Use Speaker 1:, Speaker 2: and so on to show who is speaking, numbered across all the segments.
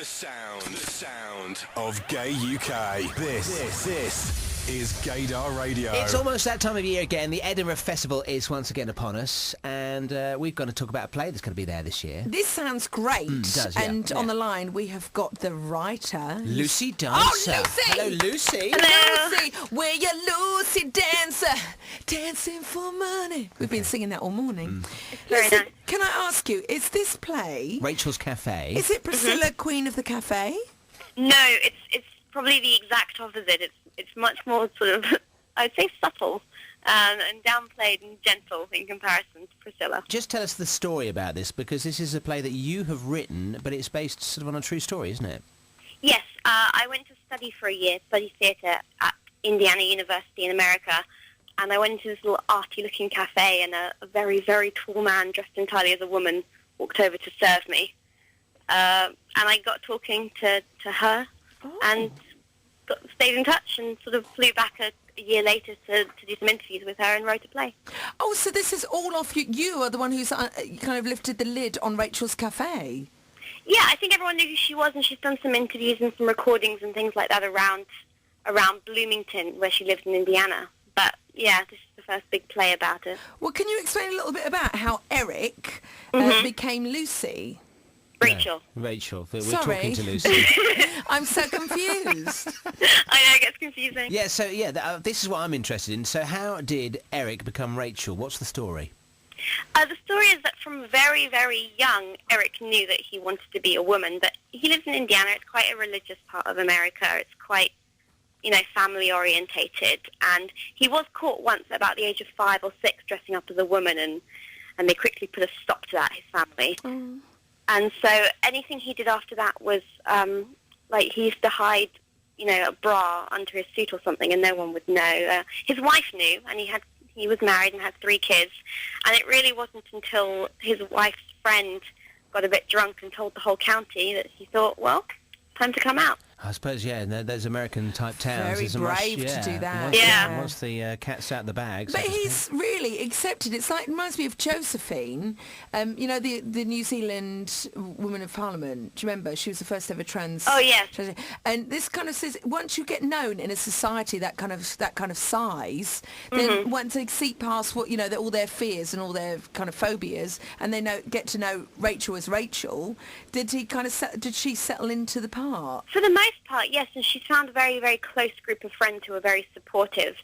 Speaker 1: The sound of Gay UK. This is Gaydar Radio.
Speaker 2: It's almost that time of year again. The Edinburgh Festival is once again upon us, and we've got to talk about a play that's going to be there this year.
Speaker 3: This sounds great.
Speaker 2: It does, yeah.
Speaker 3: And on the line we have got the writer,
Speaker 2: Lucy Danser.
Speaker 3: Oh, Lucy!
Speaker 2: Hello, Lucy.
Speaker 3: Hello. Lucy, we're your Lucy Dancer, dancing for money. We've been singing that all morning.
Speaker 4: Very
Speaker 3: Lucy,
Speaker 4: nice.
Speaker 3: can I ask you, is this play...
Speaker 2: Rachel's Cafe.
Speaker 3: Is it Priscilla, Queen of the Cafe?
Speaker 4: No, it's probably the exact opposite. It's much more sort of, I'd say, subtle and downplayed and gentle in comparison to Priscilla.
Speaker 2: Just tell us the story about this, because this is a play that you have written, but it's based sort of on a true story, isn't it?
Speaker 4: Yes, I went to study for a year, study theatre at Indiana University in America, and I went into this little arty-looking cafe, and a very, very tall man dressed entirely as a woman walked over to serve me. And I got talking to her and stayed in touch and sort of flew back a year later to do some interviews with her and wrote a play.
Speaker 3: Oh, so this is all off you. You are the one who's kind of lifted the lid on Rachel's Cafe.
Speaker 4: Yeah, I think everyone knew who she was, and she's done some interviews and some recordings and things like that around Bloomington, where she lives in Indiana. But, yeah, this is the first big play about it.
Speaker 3: Well, can you explain a little bit about how Eric became Lucy?
Speaker 4: Rachel.
Speaker 2: Rachel. We're
Speaker 3: Sorry.
Speaker 2: talking to Lucy.
Speaker 3: I'm so confused.
Speaker 4: I know, it gets confusing.
Speaker 2: Yeah, so, this is what I'm interested in. So how did Eric become Rachel? What's the story?
Speaker 4: The story is that from very, very young, Eric knew that he wanted to be a woman, but he lives in Indiana. It's quite a religious part of America. It's quite, family-orientated, and he was caught once at about the age of 5 or 6 dressing up as a woman, and they quickly put a stop to that, his family.
Speaker 3: Mm.
Speaker 4: And so anything he did after that was, he used to hide, a bra under his suit or something, and no one would know. His wife knew, and he was married and had 3 kids, and it really wasn't until his wife's friend got a bit drunk and told the whole county that he thought, well, time to come out.
Speaker 2: I suppose, yeah, those American-type towns.
Speaker 3: Very
Speaker 2: isn't
Speaker 3: brave
Speaker 2: much,
Speaker 3: to do that.
Speaker 2: Once the cat's out the bag.
Speaker 3: But he's really accepted. It's like, it reminds me of Josephine, the New Zealand woman of Parliament. Do you remember? She was the first ever trans.
Speaker 4: Oh, yes.
Speaker 3: And this kind of says, once you get known in a society that kind of size, then once they see past what, all their fears and all their kind of phobias, and they get to know Rachel as Rachel, did she settle into the part?
Speaker 4: For the most part, yes, and she's found a very, very close group of friends who are very supportive,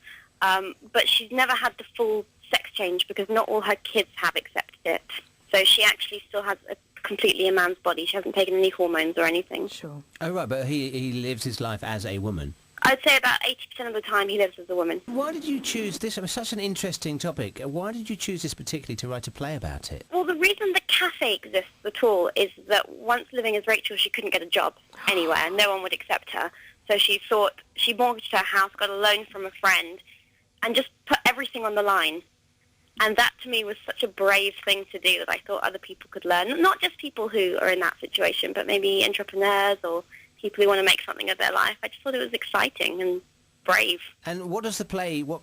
Speaker 4: but she's never had the full sex change because not all her kids have accepted it. So she actually still has completely a man's body. She hasn't taken any hormones or anything.
Speaker 3: Sure.
Speaker 2: Oh, right, but he lives his life as a woman.
Speaker 4: I'd say about 80% of the time he lives as a woman.
Speaker 2: Why did you choose this? I mean, such an interesting topic. Why did you choose this particularly to write a play about it?
Speaker 4: Well, the reason the cafe exists at all is that once living as Rachel, she couldn't get a job anywhere. No one would accept her. So she thought, she mortgaged her house, got a loan from a friend, and just put everything on the line. And that, to me, was such a brave thing to do that I thought other people could learn. Not just people who are in that situation, but maybe entrepreneurs or people who want to make something of their life. I just thought it was exciting and brave.
Speaker 2: And what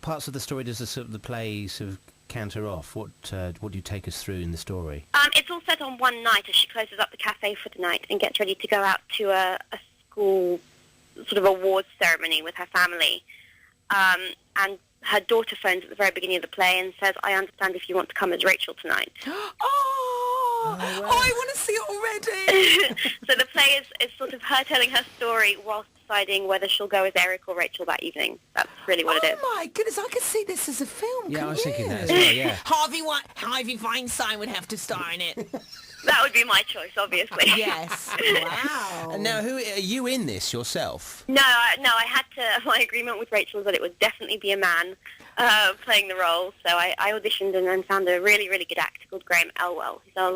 Speaker 2: parts of the story does the play sort of counter off? What do you take us through in the story?
Speaker 4: It's all set on one night as she closes up the cafe for the night and gets ready to go out to a school sort of awards ceremony with her family. And her daughter phones at the very beginning of the play and says, I understand if you want to come as Rachel tonight.
Speaker 3: I want to see it already.
Speaker 4: So the play is sort of her telling her story whilst deciding whether she'll go as Eric or Rachel that evening. That's really what it is.
Speaker 3: Oh my goodness, I could see this as a film.
Speaker 2: Yeah, I was thinking that as well, yeah.
Speaker 3: Harvey Weinstein would have to star in it.
Speaker 4: That would be my choice, obviously.
Speaker 3: Yes. Wow.
Speaker 2: And now, who are you in this yourself?
Speaker 4: No, I had to. My agreement with Rachel was that it would definitely be a man playing the role. So I auditioned and then found a really, really good actor called Graham Elwell. He does a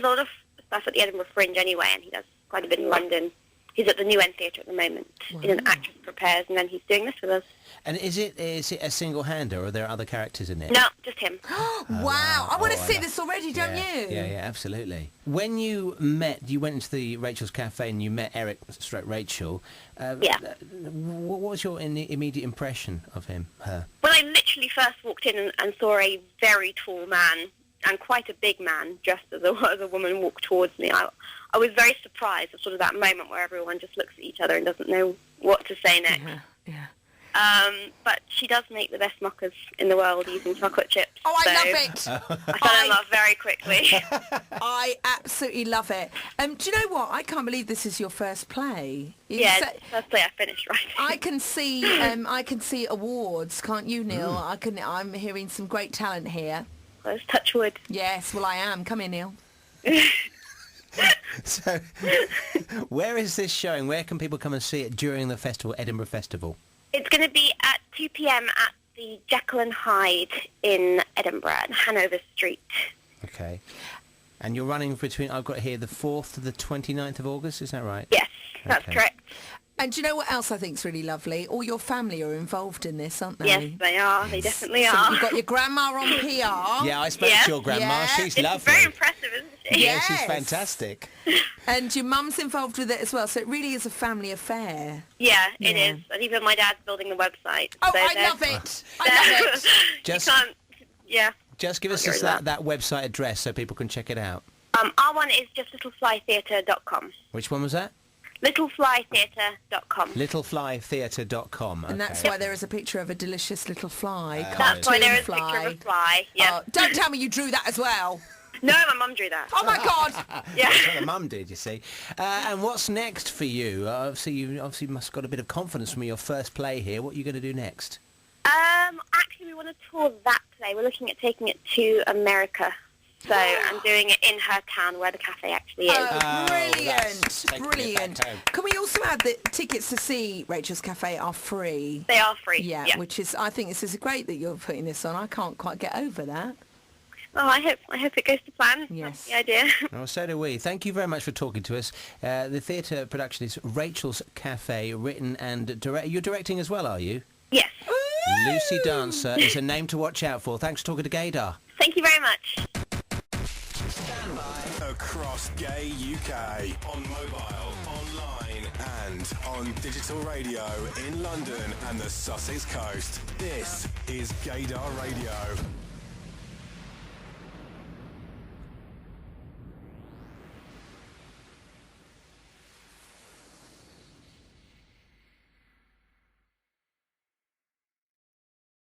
Speaker 4: lot of stuff at the Edinburgh Fringe anyway, and he does quite a bit in London. He's at the New End Theatre at the moment in an actress prepares, and then he's doing this with us.
Speaker 2: And is it a single-hander, or are there other characters in it?
Speaker 4: No, just him.
Speaker 3: Wow. I want to see this already, don't you?
Speaker 2: Yeah, absolutely. When you went into the Rachel's Cafe and you met Eric / Rachel, what was your immediate impression of her?
Speaker 4: When I literally first walked in and saw a very tall man and quite a big man dressed as a woman walked towards me. I was very surprised at sort of that moment where everyone just looks at each other and doesn't know what to say next.
Speaker 3: Yeah.
Speaker 4: But she does make the best mockers in the world using chocolate chips.
Speaker 3: Oh, I love it.
Speaker 4: I fell in love very quickly.
Speaker 3: I absolutely love it. Do you know what? I can't believe this is your first play.
Speaker 4: Yeah, first play I finished writing.
Speaker 3: I can see awards, can't you, Neil? I'm hearing some great talent here.
Speaker 4: Let's touch wood.
Speaker 3: Yes, well I am. Come here, Neil.
Speaker 2: So, where is this showing? Where can people come and see it during the festival, Edinburgh Festival?
Speaker 4: It's going to be at 2 p.m. at the Jekyll and Hyde in Edinburgh, on Hanover Street.
Speaker 2: Okay. And you're running between, I've got here, the 4th to the 29th of August, is that right?
Speaker 4: Yes, that's correct.
Speaker 3: And do you know what else I think's really lovely? All your family are involved in this, aren't they?
Speaker 4: Yes, they are. They definitely
Speaker 3: So
Speaker 4: are.
Speaker 3: you've got your grandma on PR.
Speaker 2: Yeah, I spoke to your grandma.
Speaker 3: Yeah.
Speaker 2: She's
Speaker 4: It's
Speaker 2: lovely.
Speaker 4: very impressive, isn't she?
Speaker 2: Yeah, she's
Speaker 3: Yes.
Speaker 2: fantastic.
Speaker 3: And your mum's involved with it as well, so it really is a family affair.
Speaker 4: Yeah, it
Speaker 3: Yeah.
Speaker 4: is. And even my dad's building the website.
Speaker 3: Oh,
Speaker 4: so
Speaker 3: I love it. I love it.
Speaker 2: Just-
Speaker 4: You can't... Yeah.
Speaker 2: Just give us
Speaker 4: I'll get rid of
Speaker 2: that website address so people can check it out.
Speaker 4: Our one is just littleflytheatre.com.
Speaker 2: Which one was that?
Speaker 4: Littleflytheatre.com.
Speaker 2: Littleflytheatre.com.
Speaker 3: And that's
Speaker 2: okay.
Speaker 3: why there is a picture of a delicious little fly.
Speaker 4: That's why there is a
Speaker 3: cartoon
Speaker 4: picture of a fly. Yeah.
Speaker 3: Oh, don't tell me you drew that as well.
Speaker 4: No, my mum drew that.
Speaker 3: Oh my God.
Speaker 4: Yeah.
Speaker 2: That's what the mum did, you see. And what's next for you? You must have got a bit of confidence from your first play here. What are you going to do next?
Speaker 4: Actually, we want to tour that play. We're looking at taking it to America. So I'm doing it in her town where the cafe actually is.
Speaker 3: Oh, brilliant.
Speaker 2: that's taking it
Speaker 3: Brilliant.
Speaker 2: back home.
Speaker 3: Can we also add that tickets to see Rachel's Cafe are free?
Speaker 4: They are free.
Speaker 3: Yeah, which is, I think this is great that you're putting this on. I can't quite get over that.
Speaker 4: Oh, I hope it goes to plan.
Speaker 3: Yes.
Speaker 4: That's the idea.
Speaker 2: Well, so do we. Thank you very much for talking to us. The theatre production is Rachel's Cafe, written and you're directing as well, are you?
Speaker 4: Yes.
Speaker 2: Lucy Danser is a name to watch out for. Thanks for talking to Gaydar.
Speaker 4: Thank you very much.
Speaker 1: Across Gay UK, on mobile, online and on digital radio in London and the Sussex Coast. This is GaydarRadio.